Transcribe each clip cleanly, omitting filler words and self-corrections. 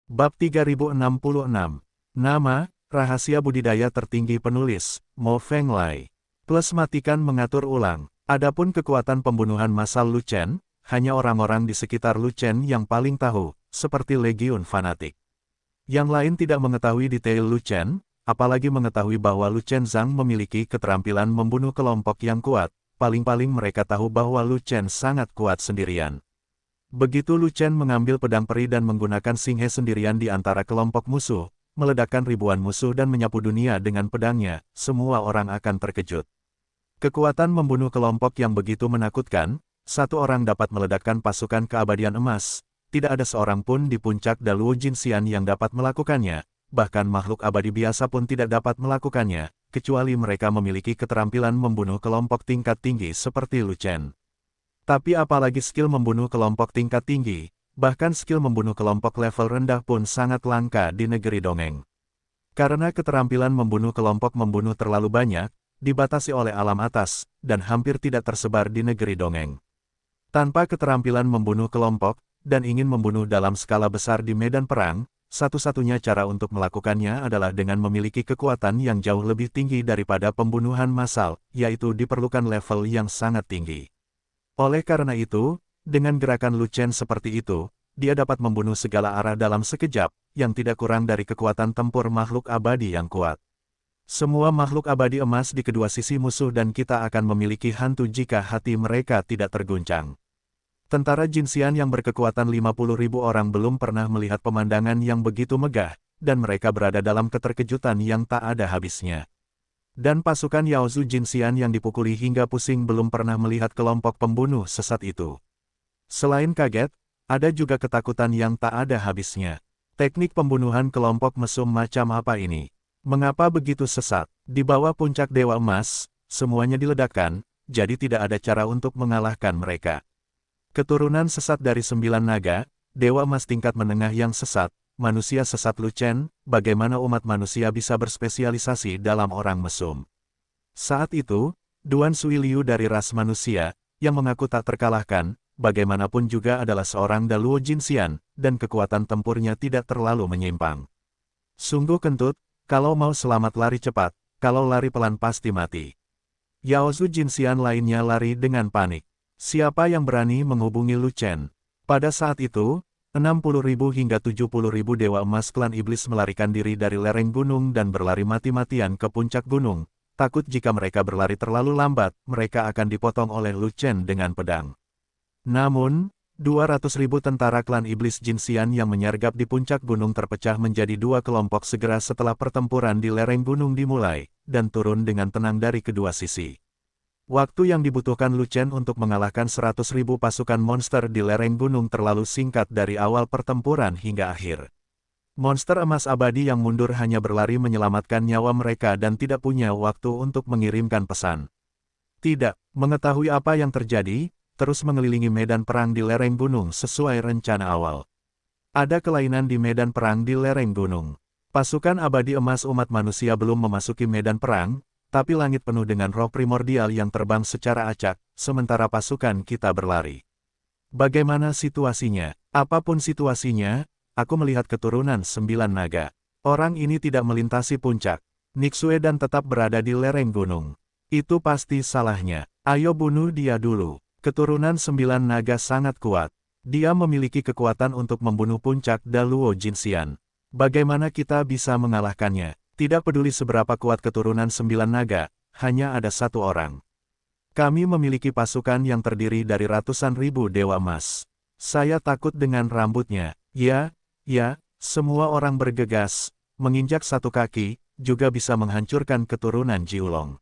Bab 3066. Nama, rahasia budidaya tertinggi penulis, Mo Feng Lai. Plus matikan mengatur ulang. Adapun kekuatan pembunuhan massal Lu Chen, hanya orang-orang di sekitar Lu Chen yang paling tahu, seperti legiun fanatik. Yang lain tidak mengetahui detail Lu Chen, apalagi mengetahui bahwa Lu Chen Zhang memiliki keterampilan membunuh kelompok yang kuat, paling-paling mereka tahu bahwa Lu Chen sangat kuat sendirian. Begitu Lu Chen mengambil pedang peri dan menggunakan Xinghe sendirian di antara kelompok musuh, meledakkan ribuan musuh dan menyapu dunia dengan pedangnya, semua orang akan terkejut. Kekuatan membunuh kelompok yang begitu menakutkan, satu orang dapat meledakkan pasukan keabadian emas, tidak ada seorang pun di puncak Daluo Jinxian yang dapat melakukannya, bahkan makhluk abadi biasa pun tidak dapat melakukannya, kecuali mereka memiliki keterampilan membunuh kelompok tingkat tinggi seperti Lu Chen. Tapi apalagi skill membunuh kelompok tingkat tinggi, bahkan skill membunuh kelompok level rendah pun sangat langka di negeri dongeng. Karena keterampilan membunuh kelompok membunuh terlalu banyak, dibatasi oleh alam atas, dan hampir tidak tersebar di negeri dongeng. Tanpa keterampilan membunuh kelompok, dan ingin membunuh dalam skala besar di medan perang, satu-satunya cara untuk melakukannya adalah dengan memiliki kekuatan yang jauh lebih tinggi daripada pembunuhan massal, yaitu diperlukan level yang sangat tinggi. Oleh karena itu, dengan gerakan Lu Chen seperti itu, dia dapat membunuh segala arah dalam sekejap, yang tidak kurang dari kekuatan tempur makhluk abadi yang kuat. Semua makhluk abadi emas di kedua sisi musuh dan kita akan memiliki hantu jika hati mereka tidak terguncang. Tentara Jinxian yang berkekuatan 50.000 orang belum pernah melihat pemandangan yang begitu megah, dan mereka berada dalam keterkejutan yang tak ada habisnya. Dan pasukan Yaozu Jinxian yang dipukuli hingga pusing belum pernah melihat kelompok pembunuh sesat itu. Selain kaget, ada juga ketakutan yang tak ada habisnya. Teknik pembunuhan kelompok mesum macam apa ini? Mengapa begitu sesat? Di bawah puncak Dewa Emas, semuanya diledakkan, jadi tidak ada cara untuk mengalahkan mereka. Keturunan sesat dari 9 naga, Dewa Emas tingkat menengah yang sesat, manusia sesat Lu Chen, bagaimana umat manusia bisa berspesialisasi dalam orang mesum. Saat itu, Duan Sui Liu dari ras manusia, yang mengaku tak terkalahkan, bagaimanapun juga adalah seorang Daluo Jinxian, dan kekuatan tempurnya tidak terlalu menyimpang. Sungguh kentut, kalau mau selamat lari cepat, kalau lari pelan pasti mati. Yaozu Jinxian lainnya lari dengan panik. Siapa yang berani menghubungi Lu Chen? Pada saat itu, 60.000 hingga 70.000 Dewa Emas klan Iblis melarikan diri dari lereng gunung dan berlari mati-matian ke puncak gunung, takut jika mereka berlari terlalu lambat, mereka akan dipotong oleh Lu Chen dengan pedang. Namun, 200.000 tentara klan Iblis Jinxian yang menyergap di puncak gunung terpecah menjadi dua kelompok segera setelah pertempuran di lereng gunung dimulai, dan turun dengan tenang dari kedua sisi. Waktu yang dibutuhkan Lu Chen untuk mengalahkan 100.000 pasukan monster di lereng gunung terlalu singkat dari awal pertempuran hingga akhir. Monster emas abadi yang mundur hanya berlari menyelamatkan nyawa mereka dan tidak punya waktu untuk mengirimkan pesan. Tidak mengetahui apa yang terjadi, terus mengelilingi medan perang di lereng gunung sesuai rencana awal. Ada kelainan di medan perang di lereng gunung. Pasukan abadi emas umat manusia belum memasuki medan perang, tapi langit penuh dengan roh primordial yang terbang secara acak, sementara pasukan kita berlari. Bagaimana situasinya? Apapun situasinya, aku melihat keturunan 9 naga. Orang ini tidak melintasi puncak Nixue dan tetap berada di lereng gunung. Itu pasti salahnya. Ayo bunuh dia dulu. Keturunan 9 naga sangat kuat. Dia memiliki kekuatan untuk membunuh puncak Daluo Jinxian. Bagaimana kita bisa mengalahkannya? Tidak peduli seberapa kuat keturunan 9 naga, hanya ada satu orang. Kami memiliki pasukan yang terdiri dari ratusan ribu Dewa Emas. Saya takut dengan rambutnya. Ya, semua orang bergegas, menginjak satu kaki, juga bisa menghancurkan keturunan Jiulong.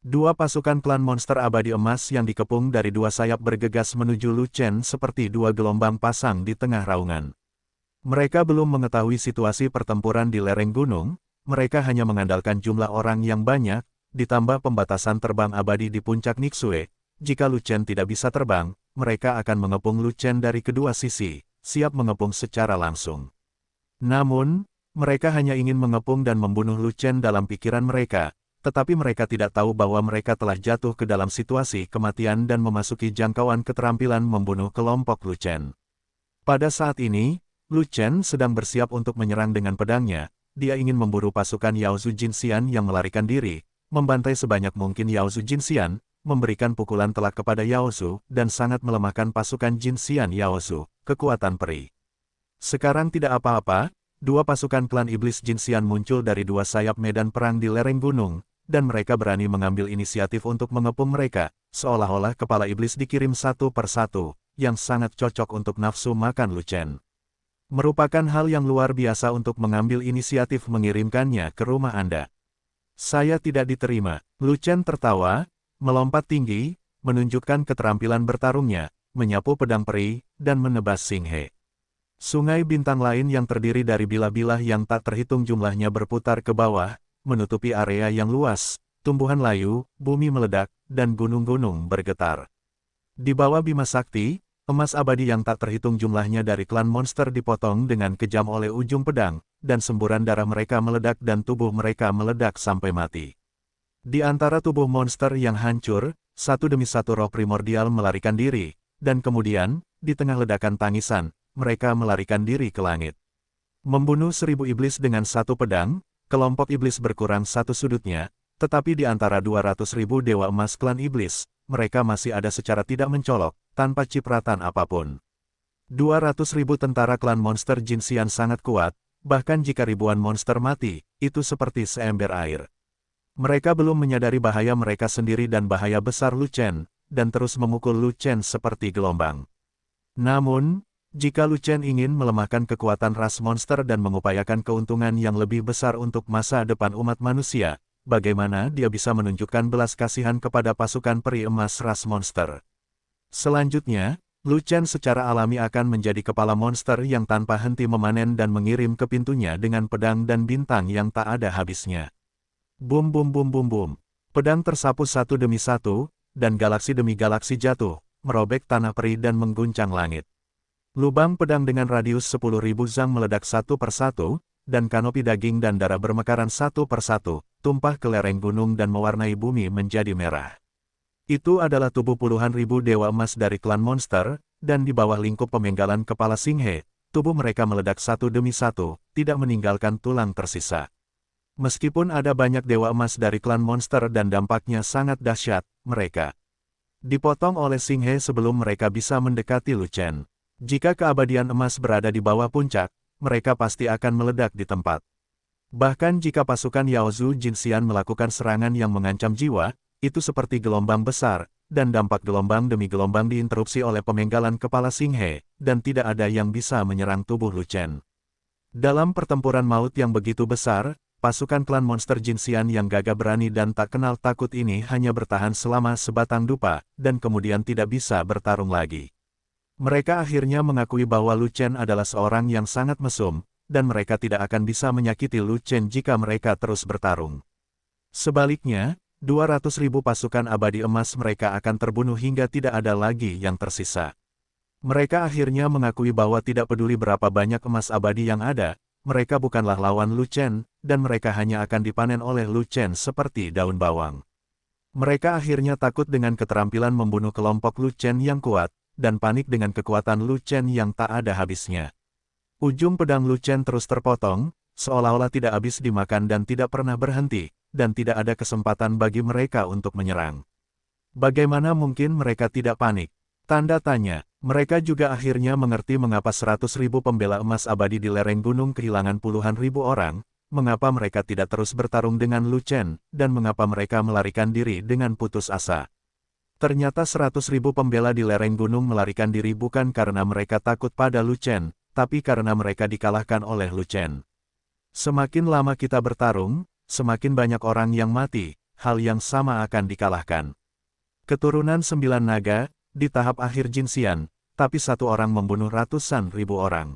Dua pasukan klan monster abadi emas yang dikepung dari dua sayap bergegas menuju Lu Chen seperti dua gelombang pasang di tengah raungan. Mereka belum mengetahui situasi pertempuran di lereng gunung. Mereka hanya mengandalkan jumlah orang yang banyak, ditambah pembatasan terbang abadi di puncak Nixue. Jika Lu Chen tidak bisa terbang, mereka akan mengepung Lu Chen dari kedua sisi, siap mengepung secara langsung. Namun, mereka hanya ingin mengepung dan membunuh Lu Chen dalam pikiran mereka, tetapi mereka tidak tahu bahwa mereka telah jatuh ke dalam situasi kematian dan memasuki jangkauan keterampilan membunuh kelompok Lu Chen. Pada saat ini, Lu Chen sedang bersiap untuk menyerang dengan pedangnya. Dia ingin memburu pasukan Yao Zhu Jinxian yang melarikan diri, membantai sebanyak mungkin Yao Zhu Jinxian, memberikan pukulan telak kepada Yao Zhu, dan sangat melemahkan pasukan Jinxian Yao Zhu, kekuatan peri. Sekarang tidak apa-apa, dua pasukan klan iblis Jinxian muncul dari dua sayap medan perang di lereng gunung, dan mereka berani mengambil inisiatif untuk mengepung mereka, seolah-olah kepala iblis dikirim satu persatu, yang sangat cocok untuk nafsu makan Lu Chen. Merupakan hal yang luar biasa untuk mengambil inisiatif mengirimkannya ke rumah Anda. Saya tidak diterima. Lu Chen tertawa, melompat tinggi, menunjukkan keterampilan bertarungnya, menyapu pedang peri, dan menebas Xinghe. Sungai bintang lain yang terdiri dari bilah-bilah yang tak terhitung jumlahnya berputar ke bawah, menutupi area yang luas, tumbuhan layu, bumi meledak, dan gunung-gunung bergetar. Di bawah Bima Sakti, emas abadi yang tak terhitung jumlahnya dari klan monster dipotong dengan kejam oleh ujung pedang, dan semburan darah mereka meledak dan tubuh mereka meledak sampai mati. Di antara tubuh monster yang hancur, satu demi satu roh primordial melarikan diri, dan kemudian, di tengah ledakan tangisan, mereka melarikan diri ke langit. Membunuh 1000 iblis dengan satu pedang, kelompok iblis berkurang satu sudutnya, tetapi di antara 200.000 dewa emas klan iblis, mereka masih ada secara tidak mencolok, tanpa cipratan apapun. 200.000 tentara klan monster Jinxian sangat kuat, bahkan jika ribuan monster mati, itu seperti seember air. Mereka belum menyadari bahaya mereka sendiri dan bahaya besar Lu Chen, dan terus memukul Lu Chen seperti gelombang. Namun, jika Lu Chen ingin melemahkan kekuatan ras monster dan mengupayakan keuntungan yang lebih besar untuk masa depan umat manusia, bagaimana dia bisa menunjukkan belas kasihan kepada pasukan peri emas ras monster? Selanjutnya, Lu Chen secara alami akan menjadi kepala monster yang tanpa henti memanen dan mengirim ke pintunya dengan pedang dan bintang yang tak ada habisnya. Bum bum bum bum bum. Pedang tersapu satu demi satu, dan galaksi demi galaksi jatuh, merobek tanah peri dan mengguncang langit. Lubang pedang dengan radius 10.000 zang meledak satu persatu, dan kanopi daging dan darah bermekaran satu persatu, tumpah ke lereng gunung dan mewarnai bumi menjadi merah. Itu adalah tubuh puluhan ribu dewa emas dari klan monster, dan di bawah lingkup pemenggalan kepala Xinghe, tubuh mereka meledak satu demi satu, tidak meninggalkan tulang tersisa. Meskipun ada banyak dewa emas dari klan monster dan dampaknya sangat dahsyat, mereka dipotong oleh Xinghe sebelum mereka bisa mendekati Lu Chen. Jika keabadian emas berada di bawah puncak, mereka pasti akan meledak di tempat. Bahkan jika pasukan Yao Zhu Jinxian melakukan serangan yang mengancam jiwa, itu seperti gelombang besar, dan dampak gelombang demi gelombang diinterupsi oleh pemenggalan kepala Xinghe, dan tidak ada yang bisa menyerang tubuh Lu Chen. Dalam pertempuran maut yang begitu besar, pasukan klan monster Jinxian yang gagah berani dan tak kenal takut ini hanya bertahan selama sebatang dupa, dan kemudian tidak bisa bertarung lagi. Mereka akhirnya mengakui bahwa Lu Chen adalah seorang yang sangat mesum, dan mereka tidak akan bisa menyakiti Lu Chen jika mereka terus bertarung. Sebaliknya, 200.000 pasukan abadi emas mereka akan terbunuh hingga tidak ada lagi yang tersisa. Mereka akhirnya mengakui bahwa tidak peduli berapa banyak emas abadi yang ada, mereka bukanlah lawan Lu Chen, dan mereka hanya akan dipanen oleh Lu Chen seperti daun bawang. Mereka akhirnya takut dengan keterampilan membunuh kelompok Lu Chen yang kuat, dan panik dengan kekuatan Lu Chen yang tak ada habisnya. Ujung pedang Lu Chen terus terpotong, seolah-olah tidak habis dimakan dan tidak pernah berhenti, dan tidak ada kesempatan bagi mereka untuk menyerang. Bagaimana mungkin mereka tidak panik? Tanda tanya. Mereka juga akhirnya mengerti mengapa 100.000 pembela emas abadi di lereng gunung kehilangan puluhan ribu orang, mengapa mereka tidak terus bertarung dengan Lu Chen, dan mengapa mereka melarikan diri dengan putus asa. Ternyata 100.000 pembela di lereng gunung melarikan diri bukan karena mereka takut pada Lu Chen, tapi karena mereka dikalahkan oleh Lu Chen. Semakin lama kita bertarung, semakin banyak orang yang mati, hal yang sama akan dikalahkan. Keturunan 9 naga, di tahap akhir Jinxian, tapi satu orang membunuh ratusan ribu orang.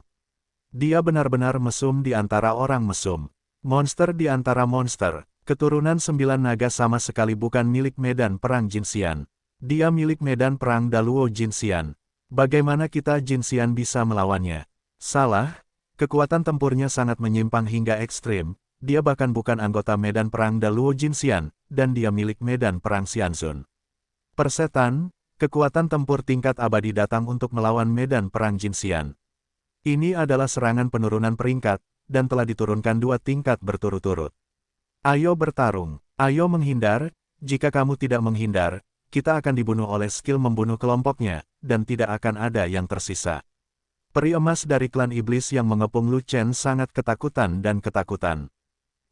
Dia benar-benar mesum di antara orang mesum. Monster di antara monster, keturunan 9 naga sama sekali bukan milik medan perang Jinxian. Dia milik medan perang Daluo Jinxian. Bagaimana kita Jinxian bisa melawannya? Salah, kekuatan tempurnya sangat menyimpang hingga ekstrim, dia bahkan bukan anggota medan perang Daluo Jinxian, dan dia milik medan perang Xianzun. Persetan, kekuatan tempur tingkat abadi datang untuk melawan medan perang Jinxian. Ini adalah serangan penurunan peringkat, dan telah diturunkan 2 tingkat berturut-turut. Ayo bertarung, ayo menghindar, jika kamu tidak menghindar, kita akan dibunuh oleh skill membunuh kelompoknya, dan tidak akan ada yang tersisa. Peri emas dari klan iblis yang mengepung Lu Chen sangat ketakutan dan ketakutan.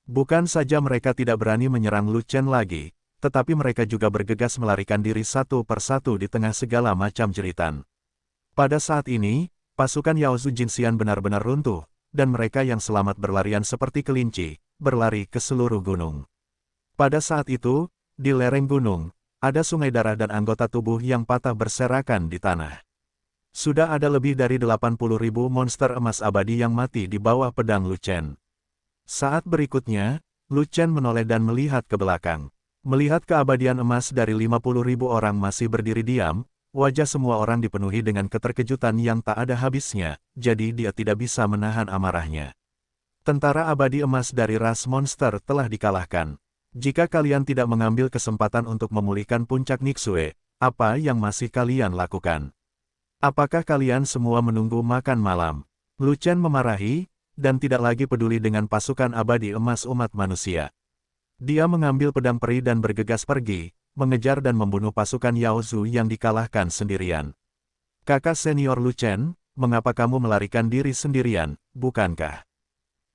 Bukan saja mereka tidak berani menyerang Lu Chen lagi, tetapi mereka juga bergegas melarikan diri satu persatu di tengah segala macam jeritan. Pada saat ini, pasukan Yaozu Jinxian benar-benar runtuh, dan mereka yang selamat berlarian seperti kelinci, berlari ke seluruh gunung. Pada saat itu, di lereng gunung, ada sungai darah dan anggota tubuh yang patah berserakan di tanah. Sudah ada lebih dari 80.000 monster emas abadi yang mati di bawah pedang Lu Chen. Saat berikutnya, Lu Chen menoleh dan melihat ke belakang. Melihat keabadian emas dari 50.000 orang masih berdiri diam, wajah semua orang dipenuhi dengan keterkejutan yang tak ada habisnya, jadi dia tidak bisa menahan amarahnya. Tentara abadi emas dari ras monster telah dikalahkan. Jika kalian tidak mengambil kesempatan untuk memulihkan puncak Nixue, apa yang masih kalian lakukan? Apakah kalian semua menunggu makan malam? Lu Chen memarahi, dan tidak lagi peduli dengan pasukan abadi emas umat manusia. Dia mengambil pedang peri dan bergegas pergi, mengejar dan membunuh pasukan Yaozu yang dikalahkan sendirian. Kakak senior Lu Chen, mengapa kamu melarikan diri sendirian, bukankah?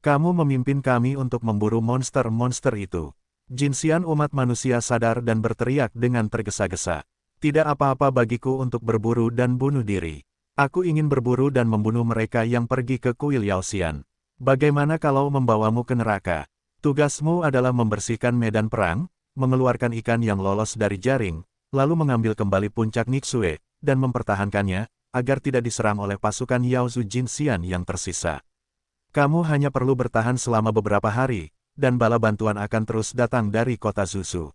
Kamu memimpin kami untuk memburu monster-monster itu. Jinxian umat manusia sadar dan berteriak dengan tergesa-gesa. Tidak apa-apa bagiku untuk berburu dan bunuh diri. Aku ingin berburu dan membunuh mereka yang pergi ke kuil Yaoxian. Bagaimana kalau membawamu ke neraka? Tugasmu adalah membersihkan medan perang, mengeluarkan ikan yang lolos dari jaring, lalu mengambil kembali puncak Nixue, dan mempertahankannya, agar tidak diserang oleh pasukan Yaozu Jinxian yang tersisa. Kamu hanya perlu bertahan selama beberapa hari, dan bala bantuan akan terus datang dari kota Zuzu.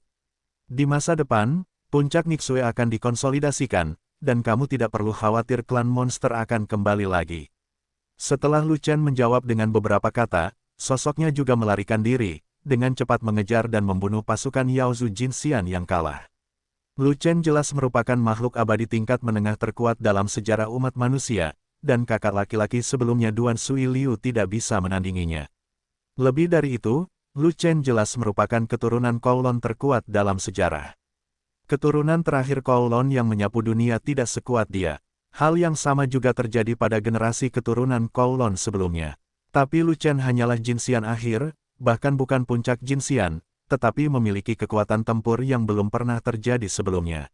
Di masa depan, puncak Nixue akan dikonsolidasikan, dan kamu tidak perlu khawatir klan monster akan kembali lagi. Setelah Lu Chen menjawab dengan beberapa kata, sosoknya juga melarikan diri, dengan cepat mengejar dan membunuh pasukan Yaozu Jinxian yang kalah. Lu Chen jelas merupakan makhluk abadi tingkat menengah terkuat dalam sejarah umat manusia, dan kakak laki-laki sebelumnya Duan Sui Liu tidak bisa menandinginya. Lebih dari itu, Lu Chen jelas merupakan keturunan Kowloon terkuat dalam sejarah. Keturunan terakhir Kowloon yang menyapu dunia tidak sekuat dia. Hal yang sama juga terjadi pada generasi keturunan Kowloon sebelumnya. Tapi Lu Chen hanyalah Jinxian akhir, bahkan bukan puncak Jinxian, tetapi memiliki kekuatan tempur yang belum pernah terjadi sebelumnya.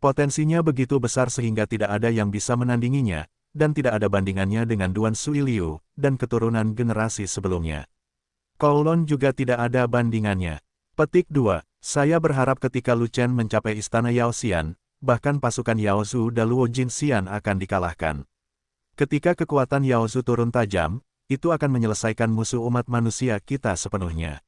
Potensinya begitu besar sehingga tidak ada yang bisa menandinginya, dan tidak ada bandingannya dengan Duan Sui Liu, dan keturunan generasi sebelumnya. Kowloon juga tidak ada bandingannya. Petik 2. Saya berharap ketika Lu Chen mencapai istana Yaoxian, bahkan pasukan Yaozu Daluo Jinxian akan dikalahkan. Ketika kekuatan Yaozu turun tajam, itu akan menyelesaikan musuh umat manusia kita sepenuhnya.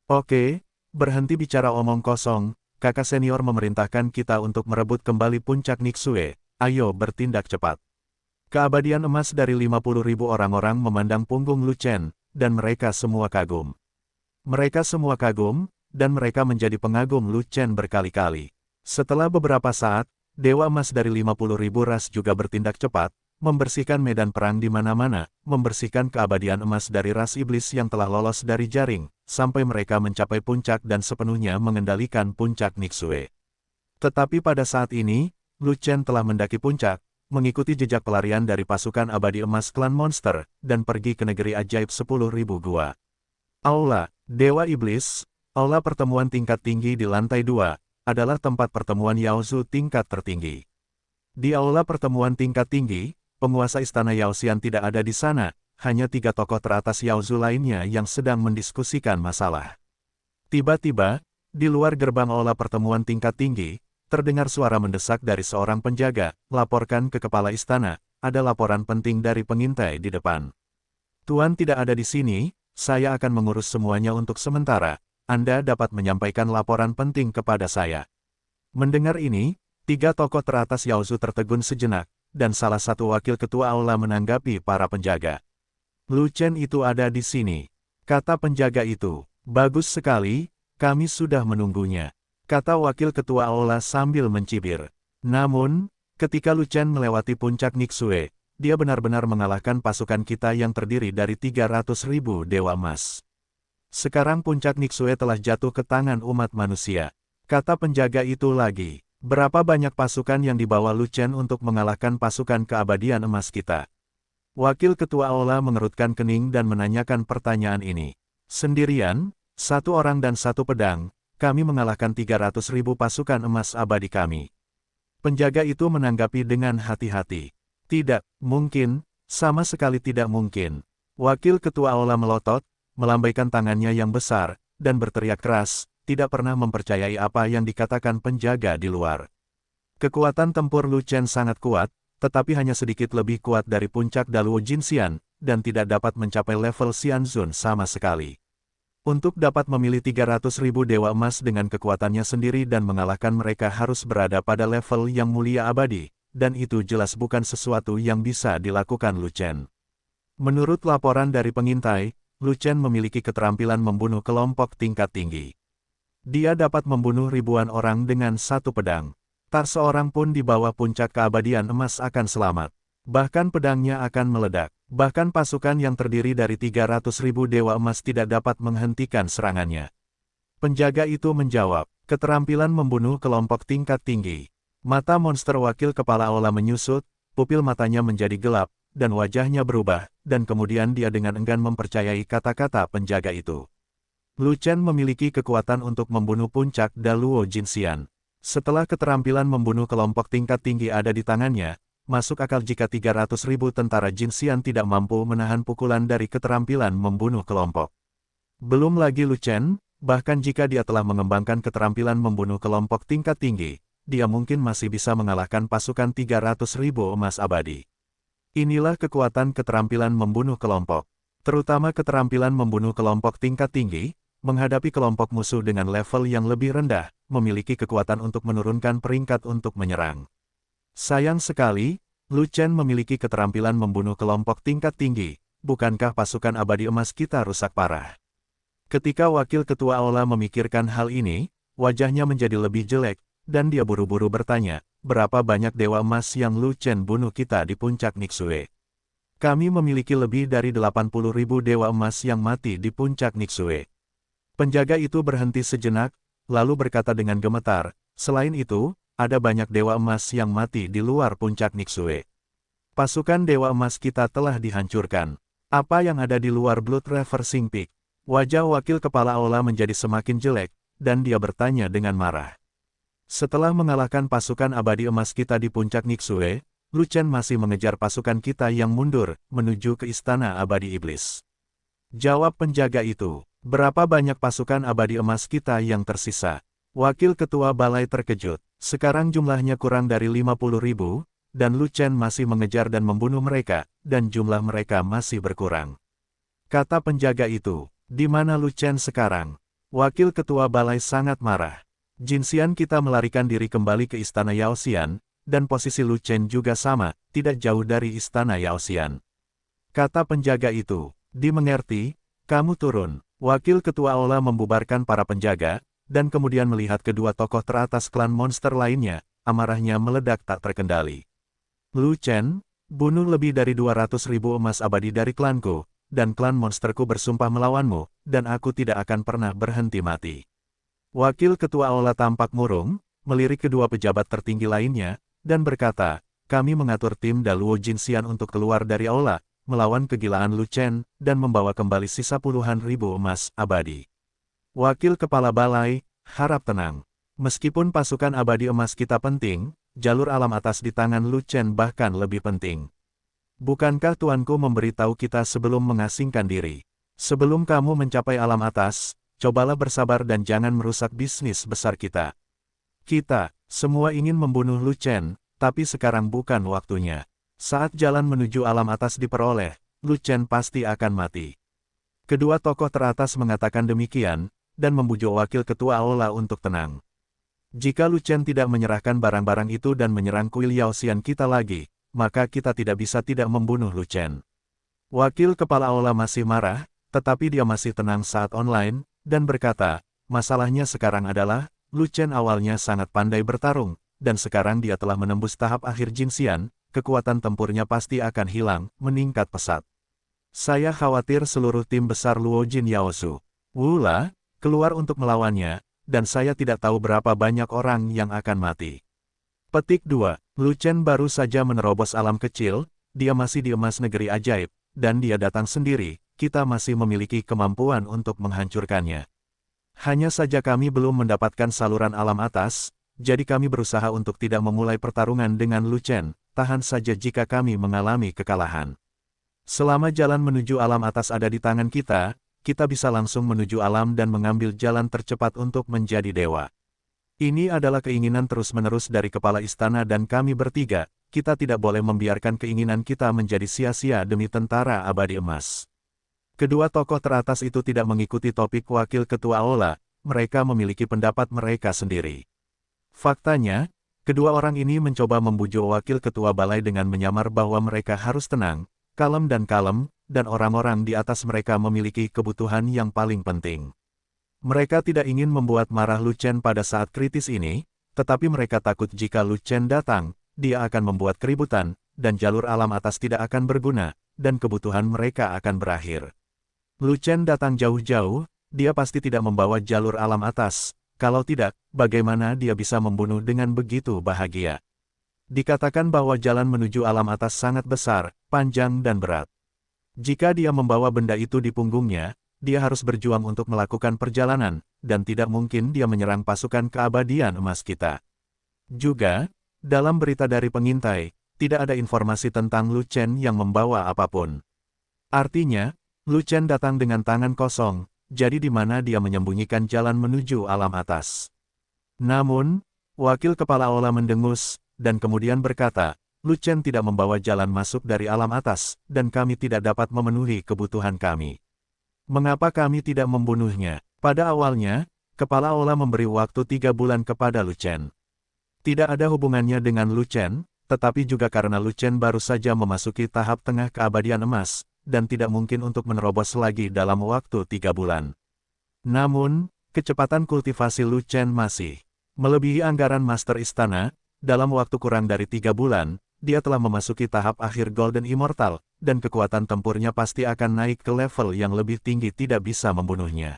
Oke, berhenti bicara omong kosong, kakak senior memerintahkan kita untuk merebut kembali puncak Nixue, ayo bertindak cepat. Keabadian emas dari 50.000 orang-orang memandang punggung Lu Chen, dan mereka semua kagum. Mereka semua kagum, dan mereka menjadi pengagum Lu Chen berkali-kali. Setelah beberapa saat, Dewa Emas dari 50.000 ras juga bertindak cepat, membersihkan medan perang di mana-mana, membersihkan keabadian emas dari ras iblis yang telah lolos dari jaring, sampai mereka mencapai puncak dan sepenuhnya mengendalikan puncak Nixue. Tetapi pada saat ini, Lu Chen telah mendaki puncak, mengikuti jejak pelarian dari pasukan abadi emas klan monster, dan pergi ke negeri ajaib 10.000 gua. Aula, Dewa Iblis, aula pertemuan tingkat tinggi di lantai 2, adalah tempat pertemuan Yaozu tingkat tertinggi. Di aula pertemuan tingkat tinggi, penguasa istana Yaoxian tidak ada di sana, hanya 3 tokoh teratas Yaozu lainnya yang sedang mendiskusikan masalah. Tiba-tiba, di luar gerbang aula pertemuan tingkat tinggi, terdengar suara mendesak dari seorang penjaga, laporkan ke kepala istana, ada laporan penting dari pengintai di depan. Tuan tidak ada di sini, saya akan mengurus semuanya untuk sementara, Anda dapat menyampaikan laporan penting kepada saya. Mendengar ini, 3 tokoh teratas Yaozu tertegun sejenak, dan salah satu wakil ketua aula menanggapi para penjaga. Lu Chen itu ada di sini. Kata penjaga itu, bagus sekali, kami sudah menunggunya. Kata wakil ketua aula sambil mencibir. Namun, ketika Lu Chen melewati puncak Nixue, dia benar-benar mengalahkan pasukan kita yang terdiri dari 300.000 dewa emas. Sekarang puncak Nixue telah jatuh ke tangan umat manusia. Kata penjaga itu lagi. Berapa banyak pasukan yang dibawa Lu Chen untuk mengalahkan pasukan keabadian emas kita? Wakil Ketua Aula mengerutkan kening dan menanyakan pertanyaan ini. Sendirian, 1 orang dan 1 pedang, kami mengalahkan 300.000 pasukan emas abadi kami. Penjaga itu menanggapi dengan hati-hati. Tidak mungkin, sama sekali tidak mungkin. Wakil Ketua Aula melotot, melambaikan tangannya yang besar, dan berteriak keras, tidak pernah mempercayai apa yang dikatakan penjaga di luar. Kekuatan tempur Lu Chen sangat kuat, tetapi hanya sedikit lebih kuat dari puncak Daluo Jinxian, dan tidak dapat mencapai level Xianzun sama sekali. Untuk dapat memilih 300.000 dewa emas dengan kekuatannya sendiri dan mengalahkan mereka harus berada pada level yang mulia abadi, dan itu jelas bukan sesuatu yang bisa dilakukan Lu Chen. Menurut laporan dari pengintai, Lu Chen memiliki keterampilan membunuh kelompok tingkat tinggi. Dia dapat membunuh ribuan orang dengan 1 pedang. Tak seorang pun di bawah puncak keabadian emas akan selamat. Bahkan pedangnya akan meledak. Bahkan pasukan yang terdiri dari 300.000 dewa emas tidak dapat menghentikan serangannya. Penjaga itu menjawab, keterampilan membunuh kelompok tingkat tinggi. Mata monster wakil kepala aula menyusut, pupil matanya menjadi gelap, dan wajahnya berubah, dan kemudian dia dengan enggan mempercayai kata-kata penjaga itu. Lu Chen memiliki kekuatan untuk membunuh puncak Daluo Jinxian. Setelah keterampilan membunuh kelompok tingkat tinggi ada di tangannya, masuk akal jika 300.000 tentara Jinxian tidak mampu menahan pukulan dari keterampilan membunuh kelompok. Belum lagi Lu Chen, bahkan jika dia telah mengembangkan keterampilan membunuh kelompok tingkat tinggi, dia mungkin masih bisa mengalahkan pasukan 300.000 emas abadi. Inilah kekuatan keterampilan membunuh kelompok. Terutama keterampilan membunuh kelompok tingkat tinggi, menghadapi kelompok musuh dengan level yang lebih rendah, memiliki kekuatan untuk menurunkan peringkat untuk menyerang. Sayang sekali, Lu Chen memiliki keterampilan membunuh kelompok tingkat tinggi, bukankah pasukan abadi emas kita rusak parah? Ketika wakil ketua aula memikirkan hal ini, wajahnya menjadi lebih jelek, dan dia buru-buru bertanya, berapa banyak dewa emas yang Lu Chen bunuh kita di puncak Nixue? Kami memiliki lebih dari 80.000 dewa emas yang mati di puncak Nixue. Penjaga itu berhenti sejenak, lalu berkata dengan gemetar, selain itu, ada banyak dewa emas yang mati di luar puncak Nixue. Pasukan dewa emas kita telah dihancurkan. Apa yang ada di luar Blood Reversing Peak? Wajah wakil kepala aula menjadi semakin jelek, dan dia bertanya dengan marah. Setelah mengalahkan pasukan abadi emas kita di puncak Nixue, Lu Chen masih mengejar pasukan kita yang mundur, menuju ke istana abadi iblis. Jawab penjaga itu. Berapa banyak pasukan abadi emas kita yang tersisa? Wakil ketua balai terkejut. Sekarang jumlahnya kurang dari 50.000, dan Lu Chen masih mengejar dan membunuh mereka, dan jumlah mereka masih berkurang. Kata penjaga itu, di mana Lu Chen sekarang? Wakil ketua balai sangat marah. Jinxian kita melarikan diri kembali ke istana Yaoxian, dan posisi Lu Chen juga sama, tidak jauh dari istana Yaoxian. Kata penjaga itu, dimengerti, kamu turun. Wakil ketua aula membubarkan para penjaga, dan kemudian melihat kedua tokoh teratas klan monster lainnya, amarahnya meledak tak terkendali. Lu Chen, bunuh lebih dari 200.000 emas abadi dari klanku, dan klan monsterku bersumpah melawanmu, dan aku tidak akan pernah berhenti mati. Wakil ketua aula tampak murung, melirik kedua pejabat tertinggi lainnya, dan berkata, kami mengatur tim Daluo Jinxian untuk keluar dari aula, melawan kegilaan Lu Chen, dan membawa kembali sisa puluhan ribu emas abadi. Wakil kepala balai, harap tenang. Meskipun pasukan abadi emas kita penting, jalur alam atas di tangan Lu Chen bahkan lebih penting. Bukankah tuanku memberitahu kita sebelum mengasingkan diri? Sebelum kamu mencapai alam atas, cobalah bersabar dan jangan merusak bisnis besar kita. Kita, semua ingin membunuh Lu Chen, tapi sekarang bukan waktunya. Saat jalan menuju alam atas diperoleh, Lu Chen pasti akan mati. Kedua tokoh teratas mengatakan demikian, dan membujuk wakil ketua aula untuk tenang. Jika Lu Chen tidak menyerahkan barang-barang itu dan menyerang kuil Yaoxian kita lagi, maka kita tidak bisa tidak membunuh Lu Chen. Wakil kepala aula masih marah, tetapi dia masih tenang saat online, dan berkata, masalahnya sekarang adalah, Lu Chen awalnya sangat pandai bertarung, dan sekarang dia telah menembus tahap akhir Jinxian, kekuatan tempurnya pasti akan hilang, meningkat pesat. Saya khawatir seluruh tim besar Luo Jin Yaozu Wula keluar untuk melawannya, dan saya tidak tahu berapa banyak orang yang akan mati. Petik 2. Lu Chen baru saja menerobos alam kecil, dia masih di emas negeri ajaib, dan dia datang sendiri, kita masih memiliki kemampuan untuk menghancurkannya. Hanya saja kami belum mendapatkan saluran alam atas, jadi kami berusaha untuk tidak memulai pertarungan dengan Lu Chen, tahan saja jika kami mengalami kekalahan. Selama jalan menuju alam atas ada di tangan kita, kita bisa langsung menuju alam dan mengambil jalan tercepat untuk menjadi dewa. Ini adalah keinginan terus-menerus dari kepala istana dan kami bertiga, kita tidak boleh membiarkan keinginan kita menjadi sia-sia demi tentara abadi emas. Kedua tokoh teratas itu tidak mengikuti topik wakil ketua Aula, mereka memiliki pendapat mereka sendiri. Faktanya, kedua orang ini mencoba membujuk wakil ketua balai dengan menyamar bahwa mereka harus tenang, kalem, dan orang-orang di atas mereka memiliki kebutuhan yang paling penting. Mereka tidak ingin membuat marah Lu Chen pada saat kritis ini, tetapi mereka takut jika Lu Chen datang, dia akan membuat keributan, dan jalur alam atas tidak akan berguna, dan kebutuhan mereka akan berakhir. Lu Chen datang jauh-jauh, dia pasti tidak membawa jalur alam atas, kalau tidak, bagaimana dia bisa membunuh dengan begitu bahagia? Dikatakan bahwa jalan menuju alam atas sangat besar, panjang dan berat. Jika dia membawa benda itu di punggungnya, dia harus berjuang untuk melakukan perjalanan, dan tidak mungkin dia menyerang pasukan keabadian emas kita. Juga, dalam berita dari pengintai, tidak ada informasi tentang Lu Chen yang membawa apapun. Artinya, Lu Chen datang dengan tangan kosong, jadi di mana dia menyembunyikan jalan menuju alam atas. Namun, wakil kepala Aula mendengus, dan kemudian berkata, Lu Chen tidak membawa jalan masuk dari alam atas, dan kami tidak dapat memenuhi kebutuhan kami. Mengapa kami tidak membunuhnya? Pada awalnya, kepala Aula memberi waktu 3 bulan kepada Lu Chen. Tidak ada hubungannya dengan Lu Chen, tetapi juga karena Lu Chen baru saja memasuki tahap tengah keabadian emas, dan tidak mungkin untuk menerobos lagi dalam waktu 3 bulan. Namun, kecepatan kultivasi Lu Chen masih melebihi anggaran Master Istana, dalam waktu kurang dari 3 bulan, dia telah memasuki tahap akhir Golden Immortal, dan kekuatan tempurnya pasti akan naik ke level yang lebih tinggi tidak bisa membunuhnya.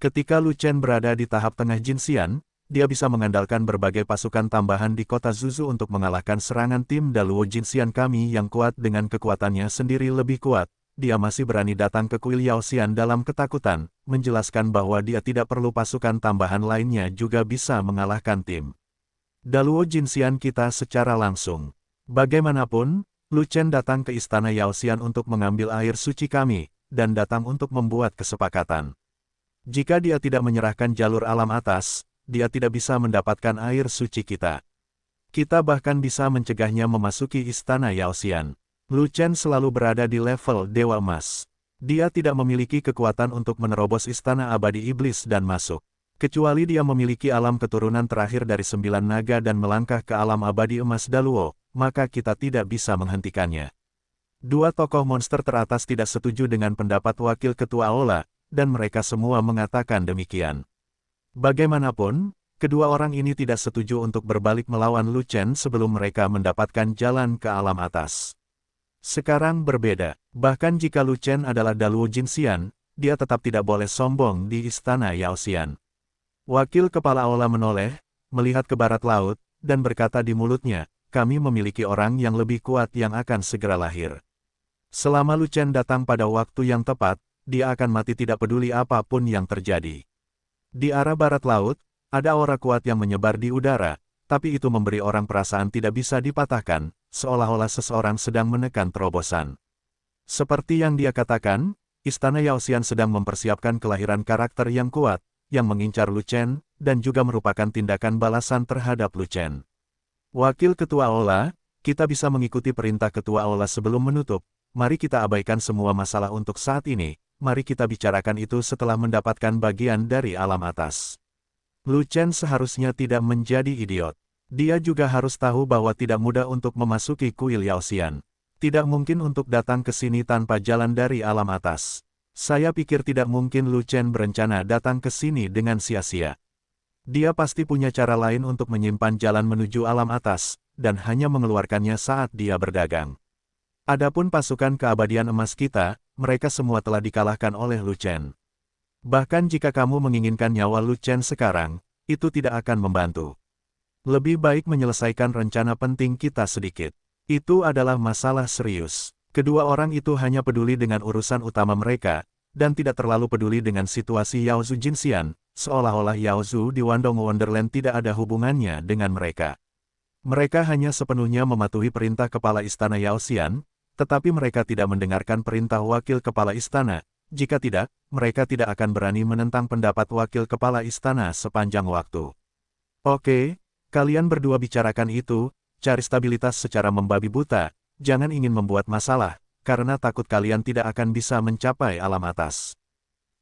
Ketika Lu Chen berada di tahap tengah Jinxian, dia bisa mengandalkan berbagai pasukan tambahan di kota Zuzu untuk mengalahkan serangan tim Daluo Jinxian kami yang kuat dengan kekuatannya sendiri lebih kuat. Dia masih berani datang ke kuil Yaoxian dalam ketakutan, menjelaskan bahwa dia tidak perlu pasukan tambahan lainnya juga bisa mengalahkan tim Daluo Jinxian kita secara langsung. Bagaimanapun, Lu Chen datang ke istana Yaoxian untuk mengambil air suci kami, dan datang untuk membuat kesepakatan. Jika dia tidak menyerahkan jalur alam atas, dia tidak bisa mendapatkan air suci kita. Kita bahkan bisa mencegahnya memasuki istana Yaoxian. Lu Chen selalu berada di level Dewa Emas. Dia tidak memiliki kekuatan untuk menerobos istana abadi iblis dan masuk. Kecuali dia memiliki alam keturunan terakhir dari 9 naga dan melangkah ke alam abadi emas Daluo, maka kita tidak bisa menghentikannya. Dua tokoh monster teratas tidak setuju dengan pendapat wakil ketua Aula, dan mereka semua mengatakan demikian. Bagaimanapun, kedua orang ini tidak setuju untuk berbalik melawan Lu Chen sebelum mereka mendapatkan jalan ke alam atas. Sekarang berbeda, bahkan jika Lu Chen adalah Daluo Jinxian, dia tetap tidak boleh sombong di istana Yaoxian. Wakil kepala Aula menoleh, melihat ke barat laut, dan berkata di mulutnya, kami memiliki orang yang lebih kuat yang akan segera lahir. Selama Lu Chen datang pada waktu yang tepat, dia akan mati tidak peduli apapun yang terjadi. Di arah barat laut, ada aura kuat yang menyebar di udara, tapi itu memberi orang perasaan tidak bisa dipatahkan, seolah-olah seseorang sedang menekan terobosan. Seperti yang dia katakan, istana Yaoxian sedang mempersiapkan kelahiran karakter yang kuat, yang mengincar Lu Chen, dan juga merupakan tindakan balasan terhadap Lu Chen. Wakil Ketua Aula, kita bisa mengikuti perintah Ketua Aula sebelum menutup, mari kita abaikan semua masalah untuk saat ini. Mari kita bicarakan itu setelah mendapatkan bagian dari alam atas. Lu Chen seharusnya tidak menjadi idiot. Dia juga harus tahu bahwa tidak mudah untuk memasuki kuil Yaoxian. Tidak mungkin untuk datang ke sini tanpa jalan dari alam atas. Saya pikir tidak mungkin Lu Chen berencana datang ke sini dengan sia-sia. Dia pasti punya cara lain untuk menyimpan jalan menuju alam atas, dan hanya mengeluarkannya saat dia berdagang. Adapun pasukan keabadian emas kita, mereka semua telah dikalahkan oleh Lu Chen. Bahkan jika kamu menginginkan nyawa Lu Chen sekarang, itu tidak akan membantu. Lebih baik menyelesaikan rencana penting kita sedikit. Itu adalah masalah serius. Kedua orang itu hanya peduli dengan urusan utama mereka, dan tidak terlalu peduli dengan situasi Yao Zhu Jinxian, seolah-olah Yao Zhu di Wandong Wonderland tidak ada hubungannya dengan mereka. Mereka hanya sepenuhnya mematuhi perintah kepala istana Yao Xian, tetapi mereka tidak mendengarkan perintah wakil kepala istana. Jika tidak, mereka tidak akan berani menentang pendapat wakil kepala istana sepanjang waktu. Oke, kalian berdua bicarakan itu, cari stabilitas secara membabi buta, jangan ingin membuat masalah, karena takut kalian tidak akan bisa mencapai alam atas.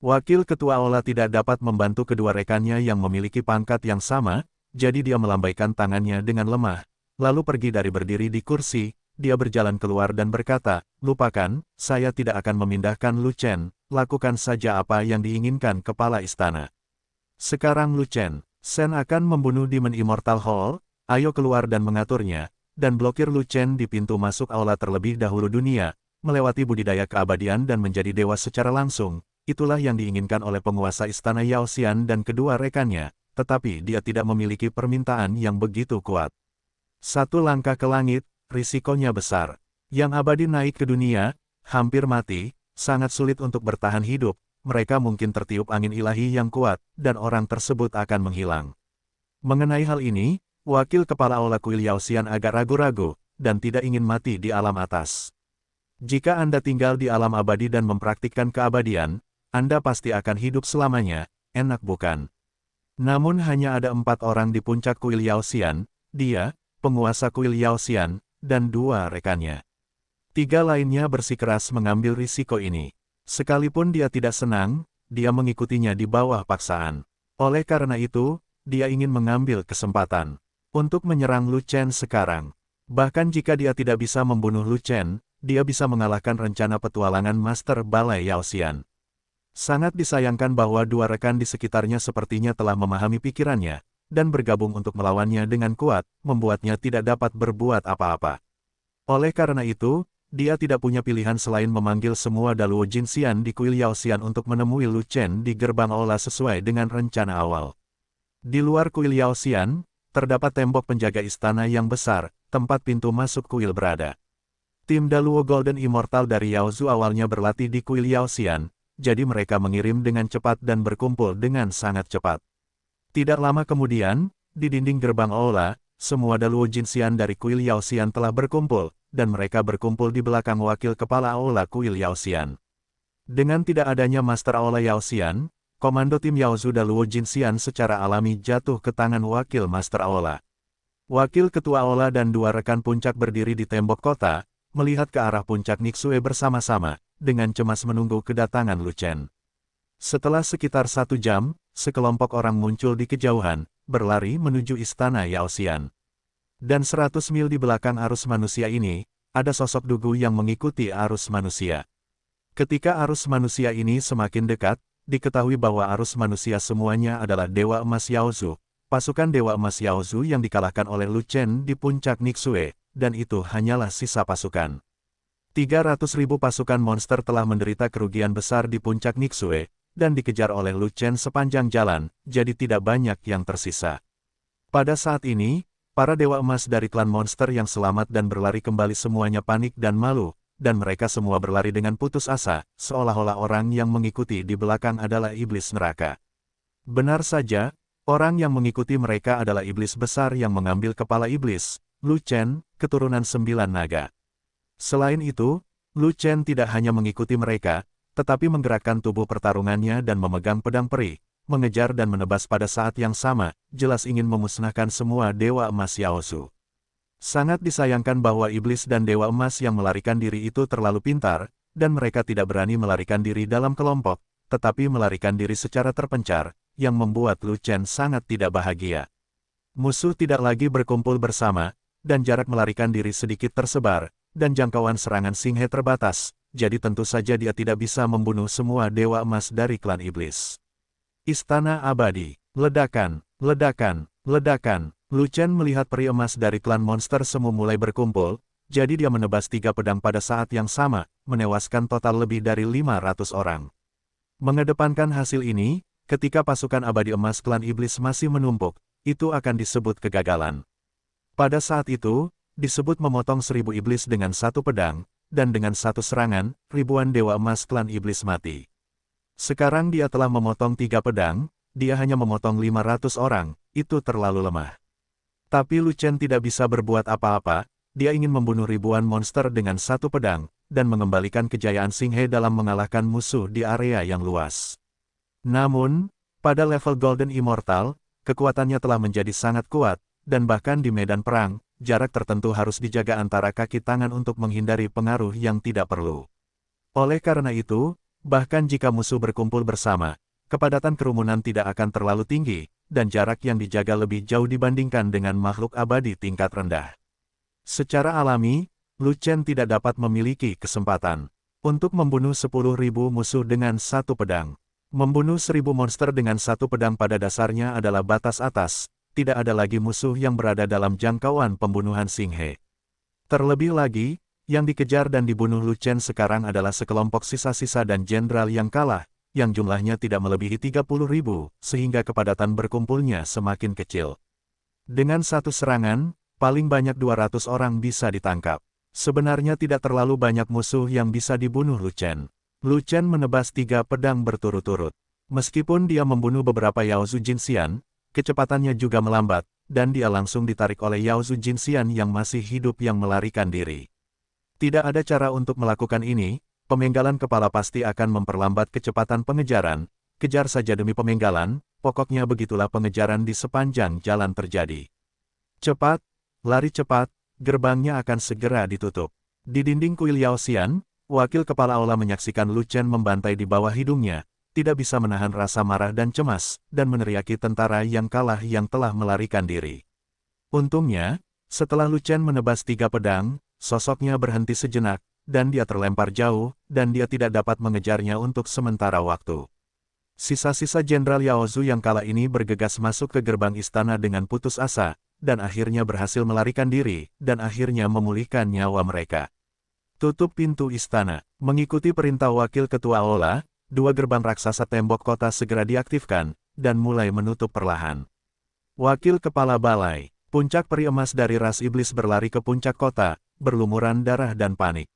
Wakil ketua Aula tidak dapat membantu kedua rekannya yang memiliki pangkat yang sama, jadi dia melambaikan tangannya dengan lemah, lalu pergi dari berdiri di kursi. Dia berjalan keluar dan berkata, lupakan, saya tidak akan memindahkan Lu Chen, lakukan saja apa yang diinginkan kepala istana. Sekarang Lu Chen, Sen akan membunuh Demon Immortal Hall, ayo keluar dan mengaturnya, dan blokir Lu Chen di pintu masuk aula terlebih dahulu dunia, melewati budidaya keabadian dan menjadi dewa secara langsung, itulah yang diinginkan oleh penguasa istana Yao Xian dan kedua rekannya, tetapi dia tidak memiliki permintaan yang begitu kuat. Satu langkah ke langit, risikonya besar. Yang abadi naik ke dunia, hampir mati, sangat sulit untuk bertahan hidup, mereka mungkin tertiup angin ilahi yang kuat, dan orang tersebut akan menghilang. Mengenai hal ini, wakil kepala Aula Kuil Yao Xian agak ragu-ragu, dan tidak ingin mati di alam atas. Jika Anda tinggal di alam abadi dan mempraktikkan keabadian, Anda pasti akan hidup selamanya, enak bukan? Namun hanya ada 4 orang di puncak Kuil Yao Xian, dia, penguasa Kuil Yao Xian, dan 2 rekannya. 3 lainnya bersikeras mengambil risiko ini. Sekalipun dia tidak senang, dia mengikutinya di bawah paksaan. Oleh karena itu, dia ingin mengambil kesempatan untuk menyerang Lu Chen sekarang. Bahkan jika dia tidak bisa membunuh Lu Chen, dia bisa mengalahkan rencana petualangan Master Balai Yao Xian. Sangat disayangkan bahwa 2 rekan di sekitarnya sepertinya telah memahami pikirannya, dan bergabung untuk melawannya dengan kuat, membuatnya tidak dapat berbuat apa-apa. Oleh karena itu, dia tidak punya pilihan selain memanggil semua Daluo Jinxian di Kuil Yao Xian untuk menemui Lu Chen di gerbang aula sesuai dengan rencana awal. Di luar Kuil Yao Xian, terdapat tembok penjaga istana yang besar, tempat pintu masuk kuil berada. Tim Daluo Golden Immortal dari Yao Zhu awalnya berlatih di Kuil Yao Xian, jadi mereka mengirim dengan cepat dan berkumpul dengan sangat cepat. Tidak lama kemudian, di dinding gerbang aula, semua Daluo Jinxian dari Kuil Yao Xian telah berkumpul, dan mereka berkumpul di belakang wakil kepala aula Kuil Yao Xian. Dengan tidak adanya Master Aula Yao Xian, komando tim Yao Zhu Daluo Jinxian secara alami jatuh ke tangan wakil Master Aula. Wakil ketua aula dan 2 rekan puncak berdiri di tembok kota, melihat ke arah puncak Nixue bersama-sama, dengan cemas menunggu kedatangan Lu Chen. Setelah sekitar 1 jam, sekelompok orang muncul di kejauhan, berlari menuju istana Yao Xian. Dan 100 mil di belakang arus manusia ini, ada sosok Dugu yang mengikuti arus manusia. Ketika arus manusia ini semakin dekat, diketahui bahwa arus manusia semuanya adalah Dewa Emas Yao Zhu, pasukan Dewa Emas Yao Zhu yang dikalahkan oleh Lu Chen di puncak Nixue, dan itu hanyalah sisa pasukan. 300.000 pasukan monster telah menderita kerugian besar di puncak Nixue, dan dikejar oleh Lu Chen sepanjang jalan, jadi tidak banyak yang tersisa. Pada saat ini, para Dewa Emas dari klan monster yang selamat dan berlari kembali semuanya panik dan malu, dan mereka semua berlari dengan putus asa, seolah-olah orang yang mengikuti di belakang adalah iblis neraka. Benar saja, orang yang mengikuti mereka adalah iblis besar yang mengambil kepala iblis, Lu Chen, keturunan 9 naga. Selain itu, Lu Chen tidak hanya mengikuti mereka, tetapi menggerakkan tubuh pertarungannya dan memegang pedang peri, mengejar dan menebas pada saat yang sama, jelas ingin memusnahkan semua Dewa Emas Yao Zhu. Sangat disayangkan bahwa iblis dan Dewa Emas yang melarikan diri itu terlalu pintar, dan mereka tidak berani melarikan diri dalam kelompok, tetapi melarikan diri secara terpencar, yang membuat Lu Chen sangat tidak bahagia. Musuh tidak lagi berkumpul bersama, dan jarak melarikan diri sedikit tersebar, dan jangkauan serangan Singhe terbatas, jadi tentu saja dia tidak bisa membunuh semua Dewa Emas dari klan iblis. Istana Abadi, ledakan, ledakan, ledakan, Lu Chen melihat peri emas dari klan monster semu mulai berkumpul, jadi dia menebas 3 pedang pada saat yang sama, menewaskan total lebih dari 500 orang. Mengedepankan hasil ini, ketika pasukan abadi emas klan iblis masih menumpuk, itu akan disebut kegagalan. Pada saat itu, disebut memotong 1000 iblis dengan 1 pedang, dan dengan 1 serangan, ribuan dewa emas klan iblis mati. Sekarang dia telah memotong 3 pedang, dia hanya memotong 500 orang, itu terlalu lemah. Tapi Lu Chen tidak bisa berbuat apa-apa, dia ingin membunuh ribuan monster dengan 1 pedang, dan mengembalikan kejayaan Xinghe dalam mengalahkan musuh di area yang luas. Namun, pada level Golden Immortal, kekuatannya telah menjadi sangat kuat, dan bahkan di medan perang, jarak tertentu harus dijaga antara kaki tangan untuk menghindari pengaruh yang tidak perlu. Oleh karena itu, bahkan jika musuh berkumpul bersama, kepadatan kerumunan tidak akan terlalu tinggi, dan jarak yang dijaga lebih jauh dibandingkan dengan makhluk abadi tingkat rendah. Secara alami, Lu Chen tidak dapat memiliki kesempatan untuk membunuh 10.000 musuh dengan 1 pedang. Membunuh 1000 monster dengan 1 pedang pada dasarnya adalah batas atas, tidak ada lagi musuh yang berada dalam jangkauan pembunuhan Xinghe. Terlebih lagi, yang dikejar dan dibunuh Lu Chen sekarang adalah sekelompok sisa-sisa dan jenderal yang kalah, yang jumlahnya tidak melebihi 30.000, sehingga kepadatan berkumpulnya semakin kecil. Dengan 1 serangan, paling banyak 200 orang bisa ditangkap. Sebenarnya tidak terlalu banyak musuh yang bisa dibunuh Lu Chen. Lu Chen menebas 3 pedang berturut-turut. Meskipun dia membunuh beberapa Yaozu Jinxian, kecepatannya juga melambat, dan dia langsung ditarik oleh Yaozu Jinxian yang masih hidup yang melarikan diri. Tidak ada cara untuk melakukan ini, pemenggalan kepala pasti akan memperlambat kecepatan pengejaran, kejar saja demi pemenggalan, pokoknya begitulah pengejaran di sepanjang jalan terjadi. Cepat, lari cepat, gerbangnya akan segera ditutup. Di dinding kuil Yaoxian, wakil kepala aula menyaksikan Lu Chen membantai di bawah hidungnya, tidak bisa menahan rasa marah dan cemas, dan meneriaki tentara yang kalah yang telah melarikan diri. Untungnya, setelah Lu Chen menebas 3 pedang, sosoknya berhenti sejenak, dan dia terlempar jauh, dan dia tidak dapat mengejarnya untuk sementara waktu. Sisa-sisa Jenderal Yaozu yang kalah ini bergegas masuk ke gerbang istana dengan putus asa, dan akhirnya berhasil melarikan diri, dan akhirnya memulihkan nyawa mereka. Tutup pintu istana. Mengikuti perintah wakil ketua aula, 2 gerbang raksasa tembok kota segera diaktifkan, dan mulai menutup perlahan. Wakil kepala balai, puncak peri emas dari ras iblis berlari ke puncak kota, berlumuran darah dan panik.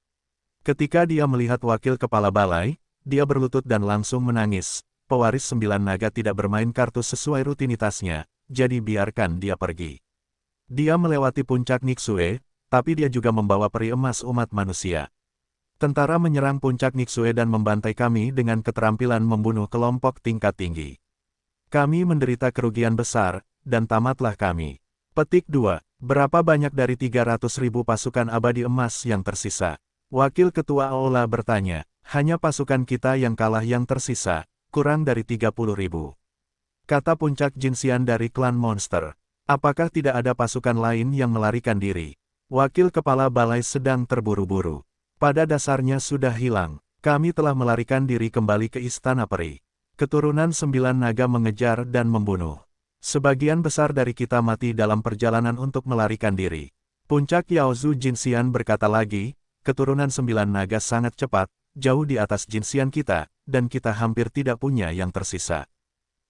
Ketika dia melihat wakil kepala balai, dia berlutut dan langsung menangis. Pewaris 9 naga tidak bermain kartu sesuai rutinitasnya, jadi biarkan dia pergi. Dia melewati puncak Nixue, tapi dia juga membawa peri emas umat manusia. Tentara menyerang puncak Nixue dan membantai kami dengan keterampilan membunuh kelompok tingkat tinggi. Kami menderita kerugian besar, dan tamatlah kami. Petik 2. Berapa banyak dari 300.000 pasukan abadi emas yang tersisa? Wakil ketua aula bertanya, hanya pasukan kita yang kalah yang tersisa, kurang dari 30.000. Kata puncak Jinxian dari klan monster. Apakah tidak ada pasukan lain yang melarikan diri? Wakil kepala balai sedang terburu-buru. Pada dasarnya sudah hilang. Kami telah melarikan diri kembali ke istana peri. Keturunan 9 naga mengejar dan membunuh. Sebagian besar dari kita mati dalam perjalanan untuk melarikan diri. Puncak Yaozu Jinxian berkata lagi, keturunan 9 naga sangat cepat, jauh di atas Jinxian kita, dan kita hampir tidak punya yang tersisa.